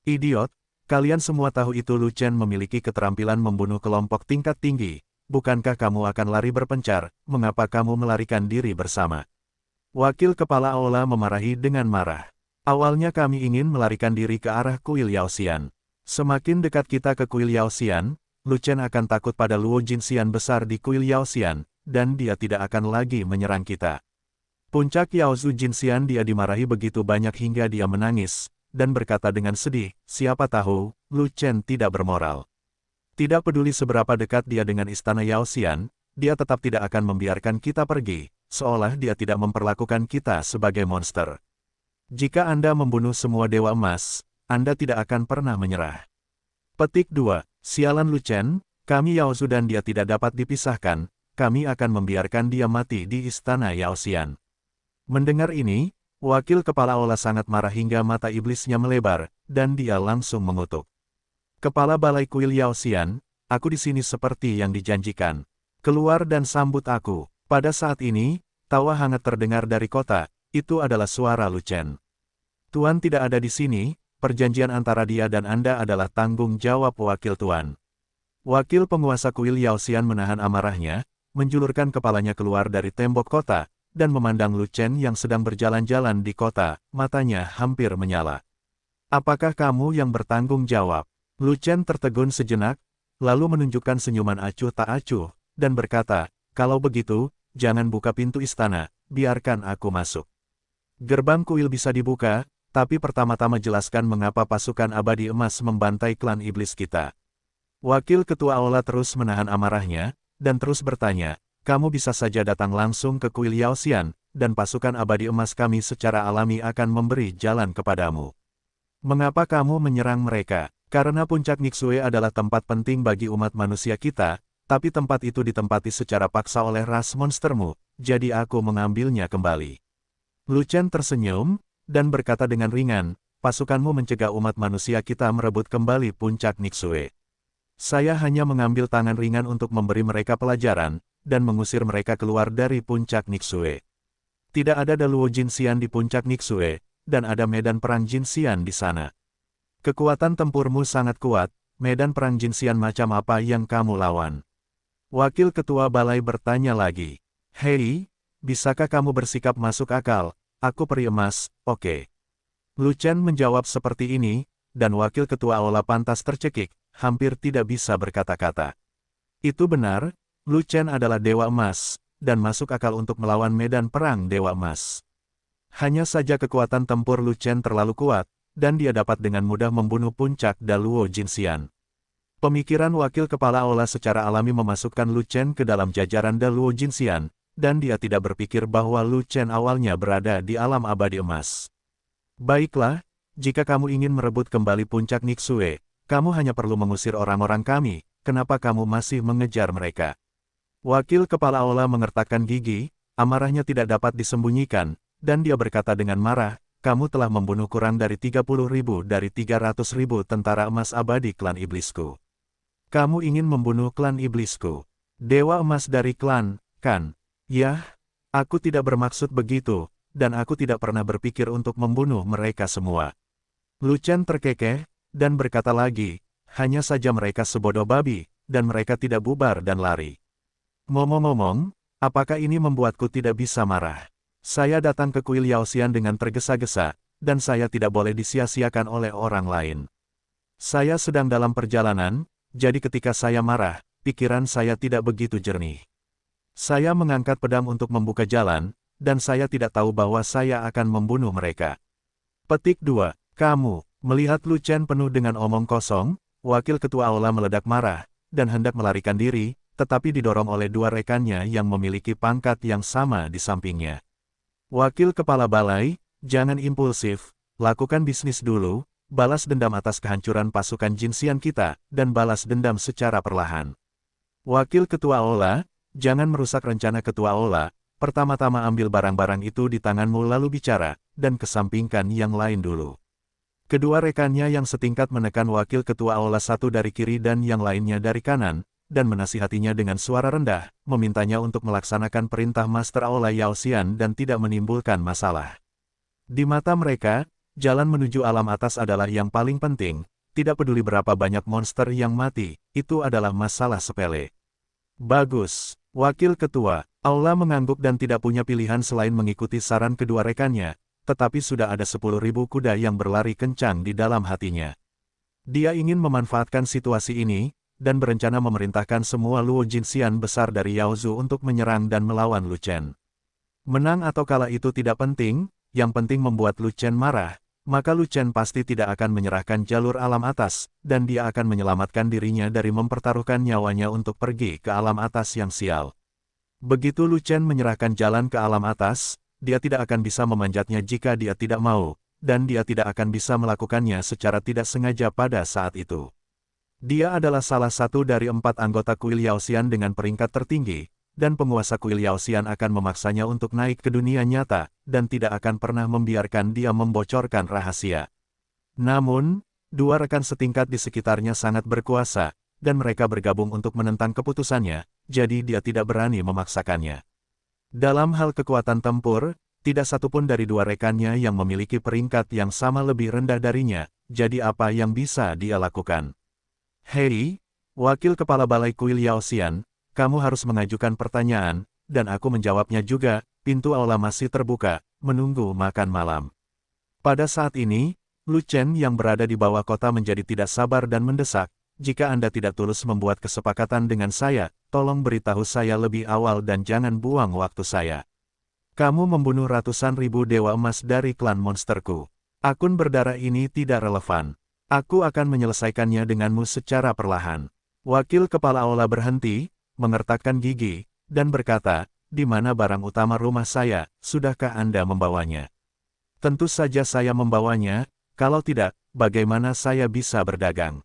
Idiot, kalian semua tahu itu Lu Chen memiliki keterampilan membunuh kelompok tingkat tinggi. Bukankah kamu akan lari berpencar, mengapa kamu melarikan diri bersama? Wakil kepala aula memarahi dengan marah. Awalnya kami ingin melarikan diri ke arah kuil Yaoxian. Semakin dekat kita ke kuil Yaoxian, Lu Chen akan takut pada Luo Jinxian besar di kuil Yaoxian, dan dia tidak akan lagi menyerang kita. Puncak Yaozu Jinxian dia dimarahi begitu banyak hingga dia menangis, dan berkata dengan sedih, siapa tahu, Lu Chen tidak bermoral. Tidak peduli seberapa dekat dia dengan istana Yaoxian, dia tetap tidak akan membiarkan kita pergi, seolah dia tidak memperlakukan kita sebagai monster. Jika Anda membunuh semua dewa emas, Anda tidak akan pernah menyerah. Petik 2. Sialan Lu Chen, kami Yaozu dan dia tidak dapat dipisahkan, kami akan membiarkan dia mati di istana Yaoxian. Mendengar ini, wakil kepala aula sangat marah hingga mata iblisnya melebar, dan dia langsung mengutuk. Kepala balai kuil Yaoxian, aku di sini seperti yang dijanjikan. Keluar dan sambut aku. Pada saat ini, tawa hangat terdengar dari kota, itu adalah suara Lu Chen. Tuan tidak ada di sini, perjanjian antara dia dan Anda adalah tanggung jawab wakil Tuan. Wakil penguasa kuil Yaoxian menahan amarahnya, menjulurkan kepalanya keluar dari tembok kota, dan memandang Lu Chen yang sedang berjalan-jalan di kota, matanya hampir menyala. Apakah kamu yang bertanggung jawab? Lu Chen tertegun sejenak, lalu menunjukkan senyuman acuh tak acuh, dan berkata, kalau begitu, jangan buka pintu istana, biarkan aku masuk. Gerbang kuil bisa dibuka, tapi pertama-tama jelaskan mengapa pasukan abadi emas membantai klan iblis kita. Wakil ketua aula terus menahan amarahnya, dan terus bertanya, kamu bisa saja datang langsung ke kuil Yaoxian, dan pasukan abadi emas kami secara alami akan memberi jalan kepadamu. Mengapa kamu menyerang mereka? Karena puncak Nixue adalah tempat penting bagi umat manusia kita, tapi tempat itu ditempati secara paksa oleh ras monstermu, jadi aku mengambilnya kembali. Lu Chen tersenyum, dan berkata dengan ringan, pasukanmu mencegah umat manusia kita merebut kembali puncak Nixue. Saya hanya mengambil tangan ringan untuk memberi mereka pelajaran, dan mengusir mereka keluar dari puncak Nixue. Tidak ada Daluo Jinxian di puncak Nixue, dan ada medan perang Jinxian di sana. Kekuatan tempurmu sangat kuat, medan perang Jinxian macam apa yang kamu lawan? Wakil ketua balai bertanya lagi. Hei, bisakah kamu bersikap masuk akal? Aku peri emas, oke. Lu Chen menjawab seperti ini, dan wakil ketua aula pantas tercekik, hampir tidak bisa berkata-kata. Itu benar, Lu Chen adalah dewa emas, dan masuk akal untuk melawan medan perang dewa emas. Hanya saja kekuatan tempur Lu Chen terlalu kuat, dan dia dapat dengan mudah membunuh puncak Daluo Jinxian. Pemikiran wakil kepala aula secara alami memasukkan Lu Chen ke dalam jajaran Daluo Jinxian, dan dia tidak berpikir bahwa Lu Chen awalnya berada di alam abadi emas. Baiklah, jika kamu ingin merebut kembali puncak Nixue, kamu hanya perlu mengusir orang-orang kami, kenapa kamu masih mengejar mereka? Wakil kepala aula mengertakkan gigi, amarahnya tidak dapat disembunyikan, dan dia berkata dengan marah, kamu telah membunuh kurang dari 30.000 dari 300.000 tentara emas abadi klan iblisku. Kamu ingin membunuh klan iblisku. Dewa emas dari klan, kan? Yah, aku tidak bermaksud begitu, dan aku tidak pernah berpikir untuk membunuh mereka semua. Lu Chen terkekeh, dan berkata lagi, hanya saja mereka sebodoh babi, dan mereka tidak bubar dan lari. Ngomong-ngomong, apakah ini membuatku tidak bisa marah? Saya datang ke kuil Yaoxian dengan tergesa-gesa, dan saya tidak boleh disia-siakan oleh orang lain. Saya sedang dalam perjalanan, jadi ketika saya marah, pikiran saya tidak begitu jernih. Saya mengangkat pedang untuk membuka jalan, dan saya tidak tahu bahwa saya akan membunuh mereka. Petik 2. Kamu, melihat Lu Chen penuh dengan omong kosong, wakil ketua aula meledak marah, dan hendak melarikan diri, tetapi didorong oleh dua rekannya yang memiliki pangkat yang sama di sampingnya. Wakil kepala balai, jangan impulsif, lakukan bisnis dulu, balas dendam atas kehancuran pasukan Jinxian kita, dan balas dendam secara perlahan. Wakil ketua aula, jangan merusak rencana ketua aula, pertama-tama ambil barang-barang itu di tanganmu lalu bicara, dan kesampingkan yang lain dulu. Kedua rekannya yang setingkat menekan wakil ketua aula satu dari kiri dan yang lainnya dari kanan, dan menasihatinya dengan suara rendah, memintanya untuk melaksanakan perintah Master Aula Yaoxian dan tidak menimbulkan masalah. Di mata mereka, jalan menuju alam atas adalah yang paling penting, tidak peduli berapa banyak monster yang mati, itu adalah masalah sepele. Bagus, wakil ketua, Aula mengangguk dan tidak punya pilihan selain mengikuti saran kedua rekannya, tetapi sudah ada 10.000 kuda yang berlari kencang di dalam hatinya. Dia ingin memanfaatkan situasi ini, dan berencana memerintahkan semua Luo Jinxian besar dari Yaozu untuk menyerang dan melawan Lu Chen. Menang atau kalah itu tidak penting, yang penting membuat Lu Chen marah, maka Lu Chen pasti tidak akan menyerahkan jalur alam atas, dan dia akan menyelamatkan dirinya dari mempertaruhkan nyawanya untuk pergi ke alam atas yang sial. Begitu Lu Chen menyerahkan jalan ke alam atas, dia tidak akan bisa memanjatnya jika dia tidak mau, dan dia tidak akan bisa melakukannya secara tidak sengaja pada saat itu. Dia adalah salah satu dari 4 anggota kuil Yaoxian dengan peringkat tertinggi, dan penguasa kuil Yaoxian akan memaksanya untuk naik ke dunia nyata, dan tidak akan pernah membiarkan dia membocorkan rahasia. Namun, dua rekan setingkat di sekitarnya sangat berkuasa, dan mereka bergabung untuk menentang keputusannya, jadi dia tidak berani memaksakannya. Dalam hal kekuatan tempur, tidak satupun dari dua rekannya yang memiliki peringkat yang sama lebih rendah darinya, jadi apa yang bisa dia lakukan? Hei, Wakil Kepala Balai Kuil Yao Xian, kamu harus mengajukan pertanyaan, dan aku menjawabnya juga. Pintu aula masih terbuka, menunggu makan malam. Pada saat ini, Lu Chen yang berada di bawah kota menjadi tidak sabar dan mendesak, jika Anda tidak tulus membuat kesepakatan dengan saya, tolong beritahu saya lebih awal dan jangan buang waktu saya. Kamu membunuh ratusan ribu dewa emas dari klan monsterku. Akun berdarah ini tidak relevan. Aku akan menyelesaikannya denganmu secara perlahan. Wakil Kepala Aula berhenti, mengertakkan gigi, dan berkata, di mana barang utama rumah saya, sudahkah Anda membawanya? Tentu saja saya membawanya, kalau tidak, bagaimana saya bisa berdagang?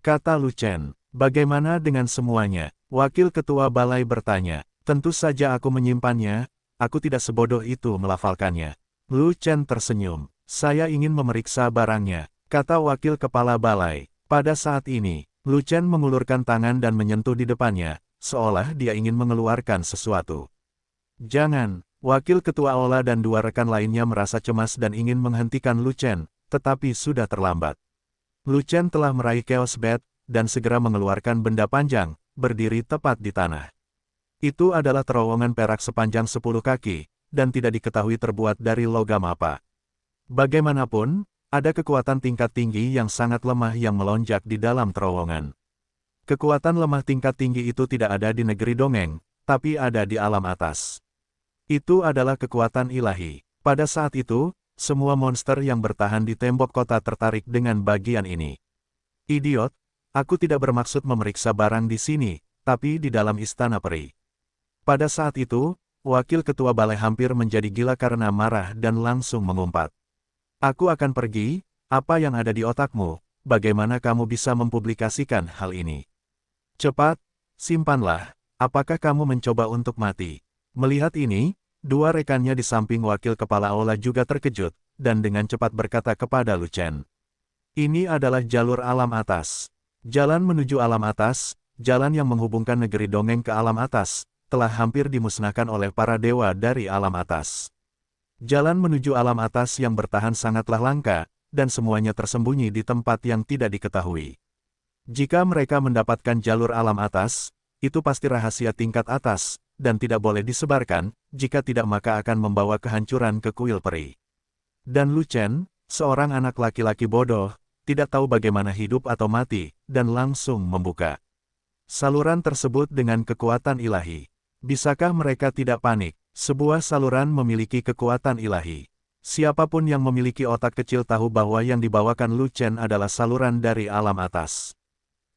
Kata Lu Chen. Bagaimana dengan semuanya? Wakil Ketua Balai bertanya. Tentu saja aku menyimpannya, aku tidak sebodoh itu melafalkannya. Lu Chen tersenyum. Saya ingin memeriksa barangnya, kata Wakil Kepala Balai. Pada saat ini, Lu Chen mengulurkan tangan dan menyentuh di depannya, seolah dia ingin mengeluarkan sesuatu. Jangan, Wakil Ketua Aula dan dua rekan lainnya merasa cemas dan ingin menghentikan Lu Chen, tetapi sudah terlambat. Lu Chen telah meraih Chaos Bat, dan segera mengeluarkan benda panjang, berdiri tepat di tanah. Itu adalah terowongan perak sepanjang 10 kaki, dan tidak diketahui terbuat dari logam apa. Bagaimanapun, ada kekuatan tingkat tinggi yang sangat lemah yang melonjak di dalam terowongan. Kekuatan lemah tingkat tinggi itu tidak ada di negeri dongeng, tapi ada di alam atas. Itu adalah kekuatan ilahi. Pada saat itu, semua monster yang bertahan di tembok kota tertarik dengan bagian ini. Idiot, aku tidak bermaksud memeriksa barang di sini, tapi di dalam istana peri. Pada saat itu, Wakil Ketua Balai hampir menjadi gila karena marah dan langsung mengumpat. Aku akan pergi, apa yang ada di otakmu, bagaimana kamu bisa mempublikasikan hal ini? Cepat, simpanlah, apakah kamu mencoba untuk mati? Melihat ini, dua rekannya di samping Wakil Kepala Aula juga terkejut, dan dengan cepat berkata kepada Lu Chen. Ini adalah jalur alam atas. Jalan menuju alam atas, jalan yang menghubungkan negeri dongeng ke alam atas, telah hampir dimusnahkan oleh para dewa dari alam atas. Jalan menuju alam atas yang bertahan sangatlah langka, dan semuanya tersembunyi di tempat yang tidak diketahui. Jika mereka mendapatkan jalur alam atas, itu pasti rahasia tingkat atas, dan tidak boleh disebarkan, jika tidak maka akan membawa kehancuran ke kuil peri. Dan Lu Chen, seorang anak laki-laki bodoh, tidak tahu bagaimana hidup atau mati, dan langsung membuka saluran tersebut dengan kekuatan ilahi. Bisakah mereka tidak panik? Sebuah saluran memiliki kekuatan ilahi. Siapapun yang memiliki otak kecil tahu bahwa yang dibawakan Lu Chen adalah saluran dari alam atas.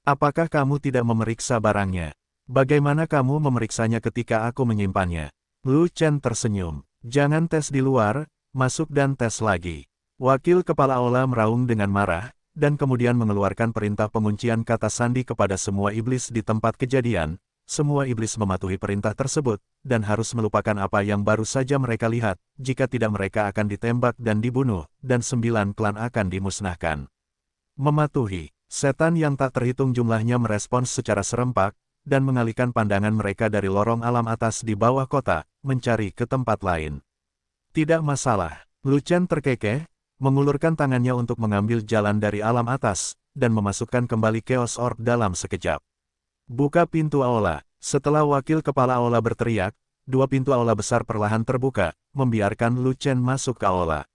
Apakah kamu tidak memeriksa barangnya? Bagaimana kamu memeriksanya ketika aku menyimpannya? Lu Chen tersenyum. Jangan tes di luar, masuk dan tes lagi. Wakil Kepala Aula meraung dengan marah, dan kemudian mengeluarkan perintah penguncian kata sandi kepada semua iblis di tempat kejadian. Semua iblis mematuhi perintah tersebut, dan harus melupakan apa yang baru saja mereka lihat, jika tidak mereka akan ditembak dan dibunuh, dan 9 klan akan dimusnahkan. Mematuhi, setan yang tak terhitung jumlahnya merespons secara serempak, dan mengalihkan pandangan mereka dari lorong alam atas di bawah kota, mencari ke tempat lain. Tidak masalah, Lu Chen terkekeh, mengulurkan tangannya untuk mengambil jalan dari alam atas, dan memasukkan kembali Chaos Orb dalam sekejap. Buka pintu aula. Setelah Wakil Kepala Aula berteriak, 2 pintu aula besar perlahan terbuka, membiarkan Lu Chen masuk ke aula.